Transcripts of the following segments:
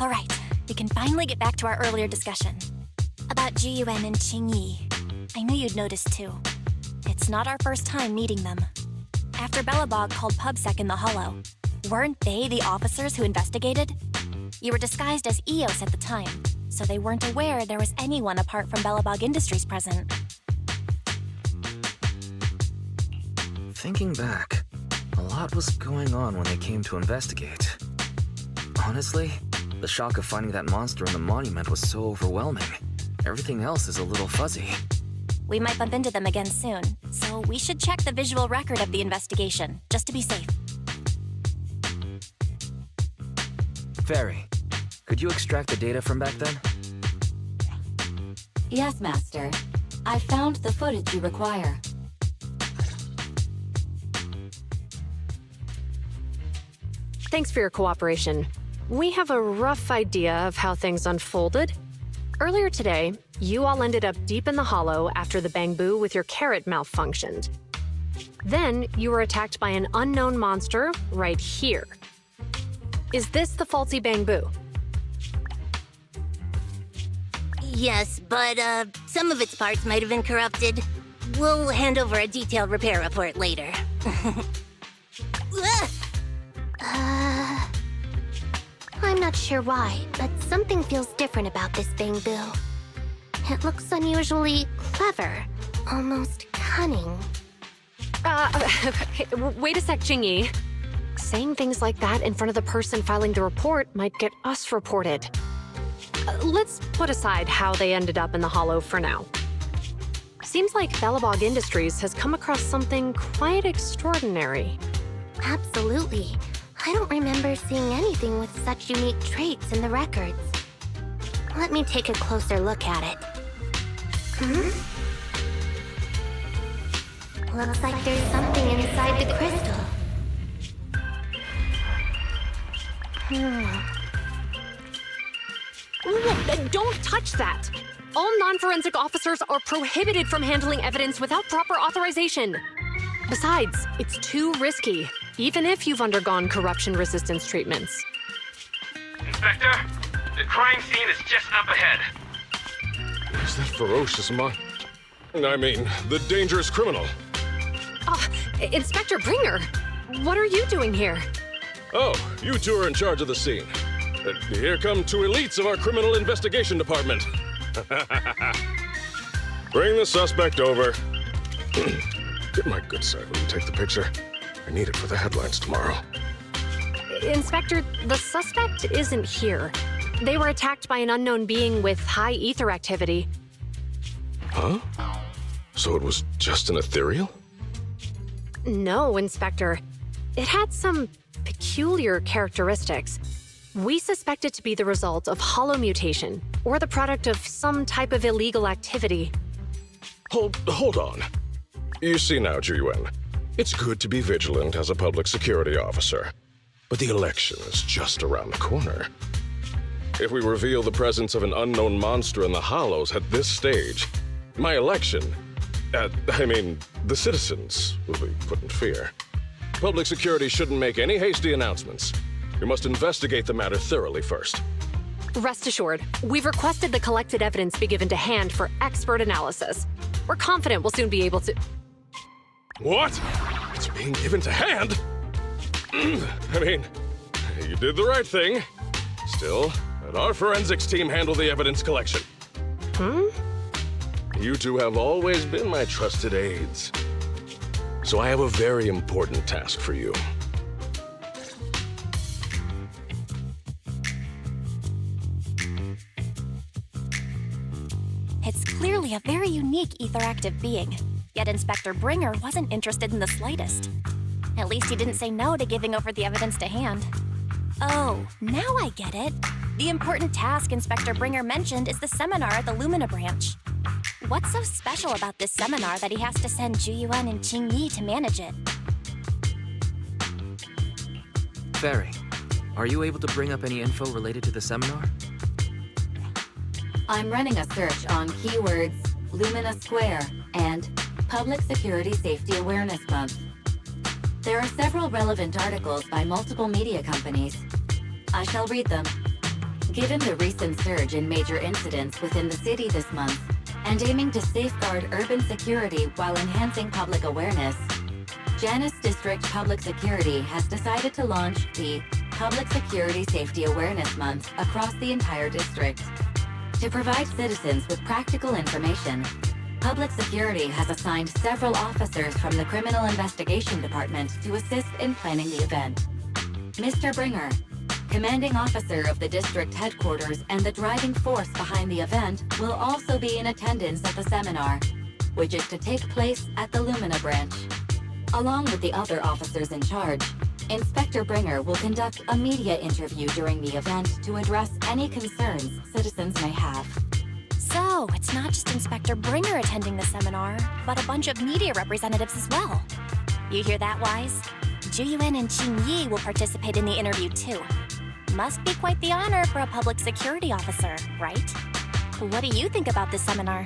All right, we can finally get back to our earlier discussion. About Jiyuan and Qingyi. I knew you'd noticed too. It's not our first time meeting them. After Belobog called PubSec in the Hollow, weren't they the officers who investigated? You were disguised as EOS at the time, so they weren't aware there was anyone apart from Belobog Industries present. Thinking back, a lot was going on when they came to investigate. Honestly, the shock of finding that monster in the monument was so overwhelming. Everything else is a little fuzzy. We might bump into them again soon, so we should check the visual record of the investigation, just to be safe. Fairy, could you extract the data from back then? Yes, Master. I found the footage you require. Thanks for your cooperation. We have a rough idea of how things unfolded. Earlier today, you all ended up deep in the Hollow after the Bangbu with your carrot malfunctioned. Then, you were attacked by an unknown monster right here. Is this the faulty Bangbu? Yes, but some of its parts might have been corrupted. We'll hand over a detailed repair report later. I'm not sure why, but something feels different about this Bangbu. It looks unusually clever, almost cunning. Wait a sec, Qingyi. Saying things like that in front of the person filing the report might get us reported. Let's put aside how they ended up in the Hollow for now. Seems like Belobog Industries has come across something quite extraordinary. Absolutely. I don't remember seeing anything with such unique traits in the records. Let me take a closer look at it. Looks like there's something inside the crystal. Don't touch that! All non-forensic officers are prohibited from handling evidence without proper authorization. Besides, it's too risky, even if you've undergone corruption resistance treatments. Inspector, the crime scene is just up ahead. Is that ferocious the dangerous criminal? Inspector Bringer, what are you doing here? Oh, you two are in charge of the scene. Here come two elites of our criminal investigation department. Bring the suspect over. Get my good side when you take the picture. I need it for the headlines tomorrow. Inspector, the suspect isn't here. They were attacked by an unknown being with high ether activity. Huh? So it was just an ethereal? No, Inspector. It had some peculiar characteristics. We suspect it to be the result of hollow mutation, or the product of some type of illegal activity. Hold on. You see now, Jiyuan, it's good to be vigilant as a public security officer, but the election is just around the corner. If we reveal the presence of an unknown monster in the Hollows at this stage, my election, the citizens will be put in fear. Public security shouldn't make any hasty announcements. We must investigate the matter thoroughly first. Rest assured, we've requested the collected evidence be given to hand for expert analysis. We're confident we'll soon be able to... What? It's being given to hand? You did the right thing. Still, let our forensics team handle the evidence collection. You two have always been my trusted aides. So I have a very important task for you. It's clearly a very unique etheractive being, yet Inspector Bringer wasn't interested in the slightest. At least he didn't say no to giving over the evidence to hand. Oh, now I get it. The important task Inspector Bringer mentioned is the seminar at the Lumina branch. What's so special about this seminar that he has to send Jiyuan and Qingyi to manage it? Fairy, are you able to bring up any info related to the seminar? I'm running a search on keywords Lumina Square and Public Security Safety Awareness Month. There are several relevant articles by multiple media companies. I shall read them. Given the recent surge in major incidents within the city this month, and aiming to safeguard urban security while enhancing public awareness, Janus District Public Security has decided to launch the Public Security Safety Awareness Month across the entire district. To provide citizens with practical information, Public Security has assigned several officers from the Criminal Investigation Department to assist in planning the event. Mr. Bringer, commanding officer of the district headquarters and the driving force behind the event, will also be in attendance at the seminar, which is to take place at the Lumina branch. Along with the other officers in charge, Inspector Bringer will conduct a media interview during the event to address any concerns citizens may have. So, it's not just Inspector Bringer attending the seminar, but a bunch of media representatives as well. You hear that, Wise? Juyuan and Qingyi will participate in the interview too. Must be quite the honor for a public security officer, right? What do you think about this seminar?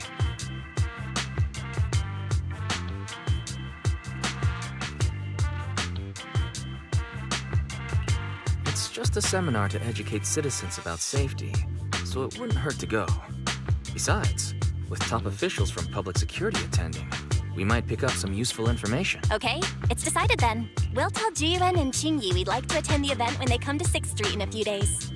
It's just a seminar to educate citizens about safety, so it wouldn't hurt to go. Besides, with top officials from public security attending, we might pick up some useful information. Okay, it's decided then. We'll tell Jiyuan and Qingyi we'd like to attend the event when they come to 6th Street in a few days.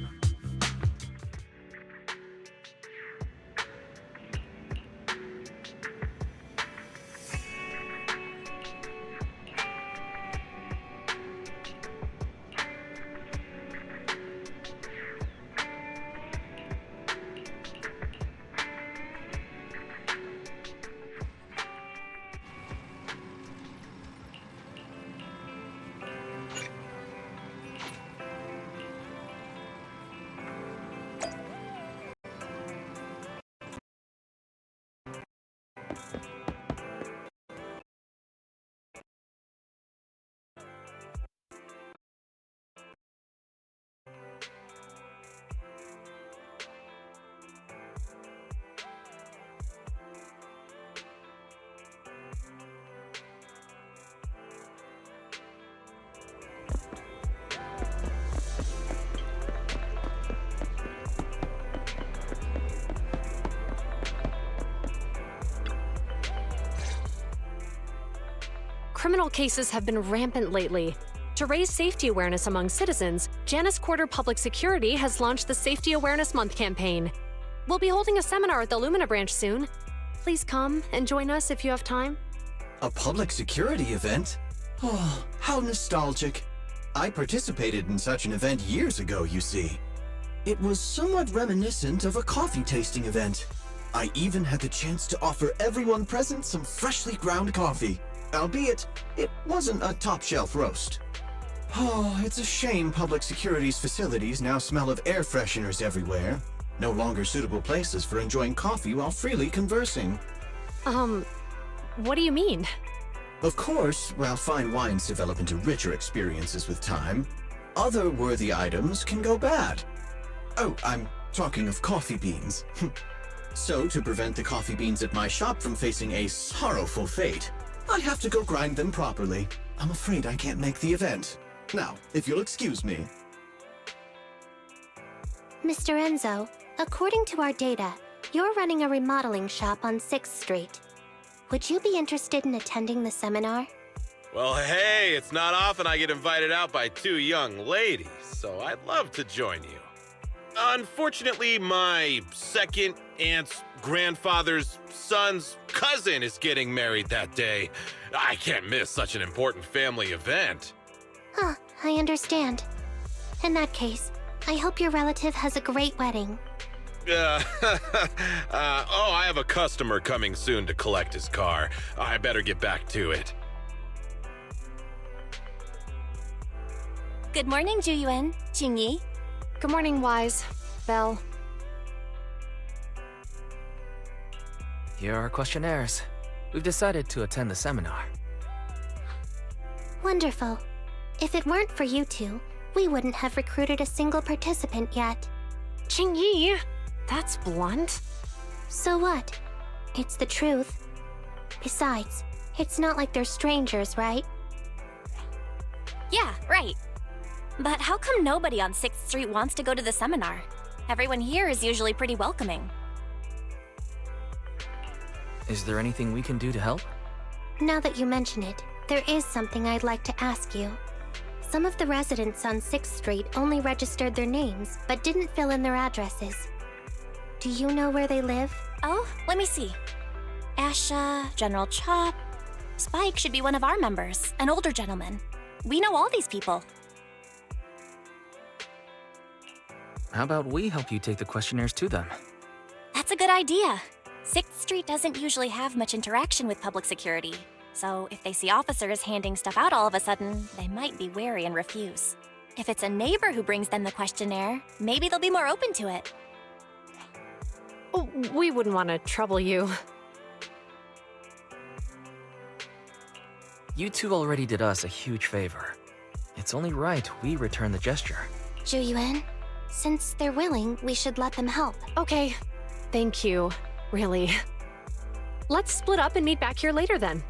Criminal cases have been rampant lately. To raise safety awareness among citizens, Janus Quarter Public Security has launched the Safety Awareness Month campaign. We'll be holding a seminar at the Lumina branch soon. Please come and join us if you have time. A public security event? Oh, how nostalgic. I participated in such an event years ago, you see. It was somewhat reminiscent of a coffee tasting event. I even had the chance to offer everyone present some freshly ground coffee. Albeit, it wasn't a top-shelf roast. Oh, it's a shame public security's facilities now smell of air fresheners everywhere. No longer suitable places for enjoying coffee while freely conversing. What do you mean? Of course, while fine wines develop into richer experiences with time, other worthy items can go bad. Oh, I'm talking of coffee beans. So, to prevent the coffee beans at my shop from facing a sorrowful fate, I have to go grind them properly. I'm afraid I can't make the event. Now, if you'll excuse me. Mr. Enzo, according to our data, you're running a remodeling shop on 6th Street. Would you be interested in attending the seminar? Well, hey, it's not often I get invited out by two young ladies, so I'd love to join you. Unfortunately, my second aunt's grandfather's son's cousin is getting married that day. I can't miss such an important family event. Huh, I understand. In that case, I hope your relative has a great wedding. I have a customer coming soon to collect his car. I better get back to it. Good morning, Juyuan, Qingyi. Good morning, Wise. Belle. Here are our questionnaires. We've decided to attend the seminar. Wonderful. If it weren't for you two, we wouldn't have recruited a single participant yet. Qingyi! That's blunt. So what? It's the truth. Besides, it's not like they're strangers, right? Yeah, right. But how come nobody on 6th Street wants to go to the seminar? Everyone here is usually pretty welcoming. Is there anything we can do to help? Now that you mention it, there is something I'd like to ask you. Some of the residents on 6th Street only registered their names, but didn't fill in their addresses. Do you know where they live? Oh, let me see. Asha, General Chop. Spike should be one of our members, an older gentleman. We know all these people. How about we help you take the questionnaires to them? That's a good idea. 6th Street doesn't usually have much interaction with public security, so if they see officers handing stuff out all of a sudden, they might be wary and refuse. If it's a neighbor who brings them the questionnaire, maybe they'll be more open to it. Oh, we wouldn't want to trouble you. You two already did us a huge favor. It's only right we return the gesture. Zhu Yuan, since they're willing, we should let them help. Okay, thank you. Really. Let's split up and meet back here later then.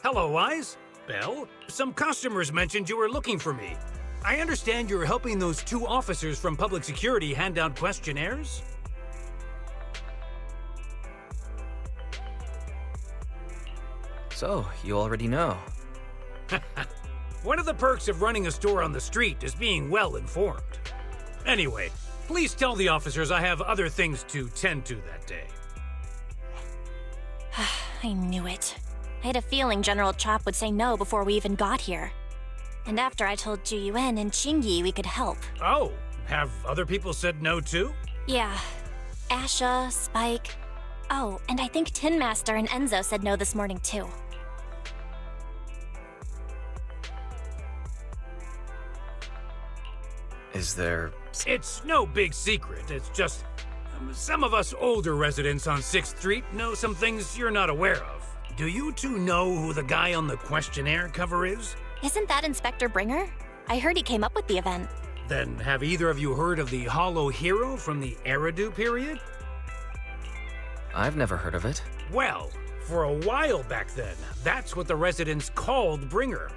Hello, Wise. Belle, some customers mentioned you were looking for me. I understand you're helping those 2 officers from public security hand out questionnaires? So, you already know. One of the perks of running a store on the street is being well informed. Anyway, please tell the officers I have other things to tend to that day. I knew it. I had a feeling General Chop would say no before we even got here. And after I told Zhu Yuan and Qingyi we could help. Oh, have other people said no too? Yeah. Asha, Spike. Oh, and I think Tin Master and Enzo said no this morning too. Is there... It's no big secret. It's just some of us older residents on 6th Street know some things you're not aware of. Do you two know who the guy on the questionnaire cover is? Isn't that Inspector Bringer? I heard he came up with the event. Then have either of you heard of the Hollow Hero from the Eridu period? I've never heard of it. Well, for a while back then, that's what the residents called Bringer.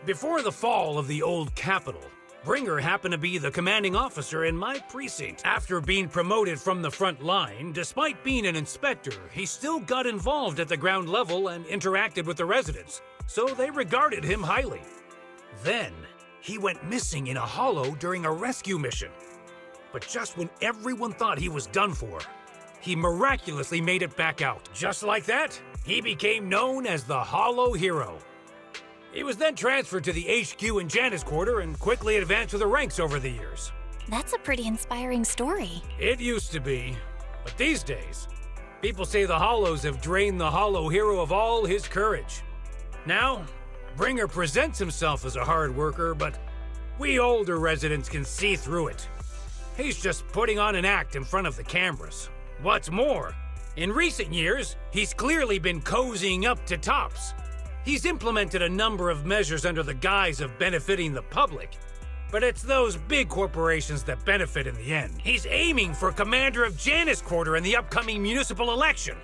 Before the fall of the old capital, Bringer happened to be the commanding officer in my precinct. After being promoted from the front line, despite being an inspector, he still got involved at the ground level and interacted with the residents, so they regarded him highly. Then, he went missing in a hollow during a rescue mission. But just when everyone thought he was done for, he miraculously made it back out. Just like that, he became known as the Hollow Hero. He was then transferred to the HQ in Janus Quarter and quickly advanced to the ranks over the years. That's a pretty inspiring story. It used to be, but these days, people say the Hollows have drained the Hollow Hero of all his courage. Now, Bringer presents himself as a hard worker, but we older residents can see through it. He's just putting on an act in front of the cameras. What's more, in recent years, he's clearly been cozying up to tops. He's implemented a number of measures under the guise of benefiting the public. But it's those big corporations that benefit in the end. He's aiming for commander of Janus Quarter in the upcoming municipal election.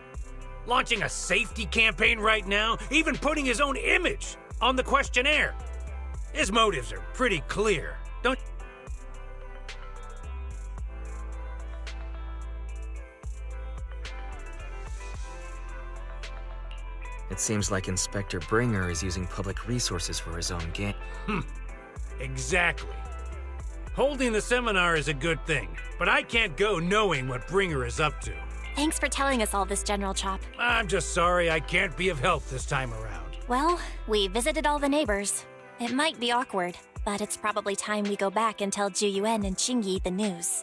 Launching a safety campaign right now, even putting his own image on the questionnaire. His motives are pretty clear, don't you? It seems like Inspector Bringer is using public resources for his own gain. Exactly. Holding the seminar is a good thing, but I can't go knowing what Bringer is up to. Thanks for telling us all this, General Chop. I'm just sorry I can't be of help this time around. Well, we visited all the neighbors. It might be awkward, but it's probably time we go back and tell Ju Yuan and Qingyi the news.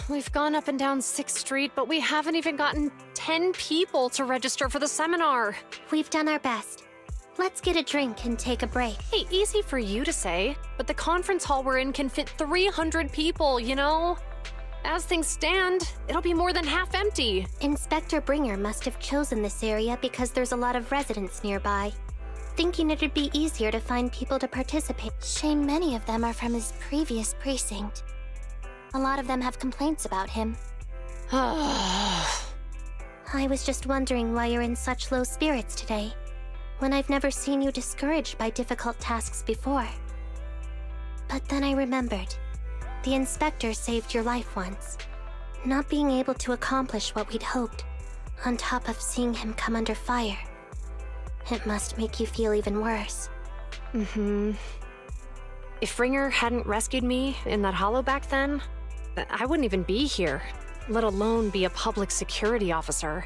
We've gone up and down 6th Street, but we haven't even gotten 10 people to register for the seminar. We've done our best. Let's get a drink and take a break. Hey, easy for you to say, but the conference hall we're in can fit 300 people, you know? As things stand, it'll be more than half empty. Inspector Bringer must have chosen this area because there's a lot of residents nearby, thinking it'd be easier to find people to participate. Shame many of them are from his previous precinct. A lot of them have complaints about him. I was just wondering why you're in such low spirits today, when I've never seen you discouraged by difficult tasks before. But then I remembered. The inspector saved your life once. Not being able to accomplish what we'd hoped, on top of seeing him come under fire. It must make you feel even worse. If Bringer hadn't rescued me in that hollow back then, I wouldn't even be here, let alone be a public security officer.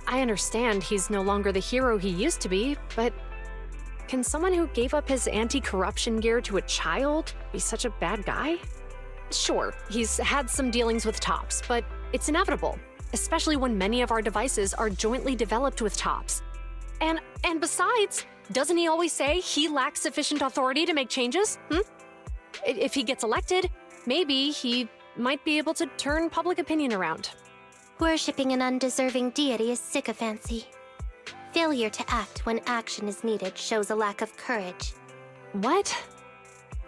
I understand he's no longer the hero he used to be, but can someone who gave up his anti-corruption gear to a child be such a bad guy? Sure, he's had some dealings with Tops, but it's inevitable, especially when many of our devices are jointly developed with Tops. And besides, doesn't he always say he lacks sufficient authority to make changes? If he gets elected, maybe he might be able to turn public opinion around. Worshipping an undeserving deity is sycophancy. Failure to act when action is needed shows a lack of courage. What?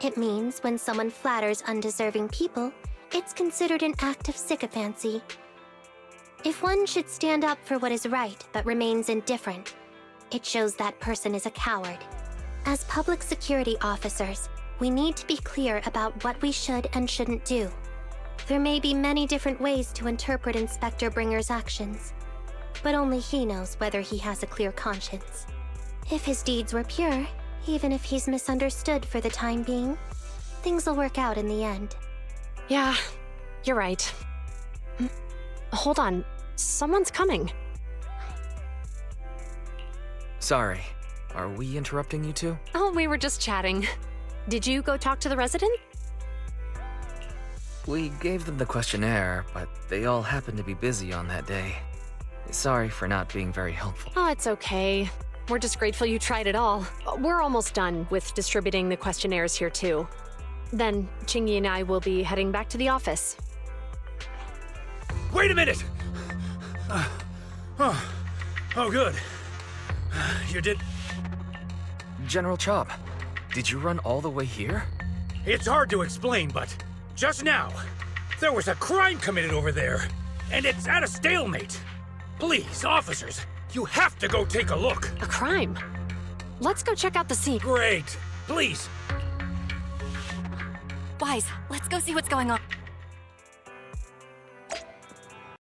It means when someone flatters undeserving people, it's considered an act of sycophancy. If one should stand up for what is right but remains indifferent, it shows that person is a coward. As public security officers, we need to be clear about what we should and shouldn't do. There may be many different ways to interpret Inspector Bringer's actions, but only he knows whether he has a clear conscience. If his deeds were pure, even if he's misunderstood for the time being, things will work out in the end. Yeah, you're right. Hold on, someone's coming. Sorry, are we interrupting you two? Oh, we were just chatting. Did you go talk to the resident? We gave them the questionnaire, but they all happened to be busy on that day. Sorry for not being very helpful. Oh, it's okay. We're just grateful you tried it all. We're almost done with distributing the questionnaires here, too. Then, Qingyi and I will be heading back to the office. Wait a minute! Oh, good. You did... General Chop, did you run all the way here? It's hard to explain, but just now, there was a crime committed over there, and it's at a stalemate. Please, officers, you have to go take a look. A crime? Let's go check out the scene. Great. Please. Wise, let's go see what's going on.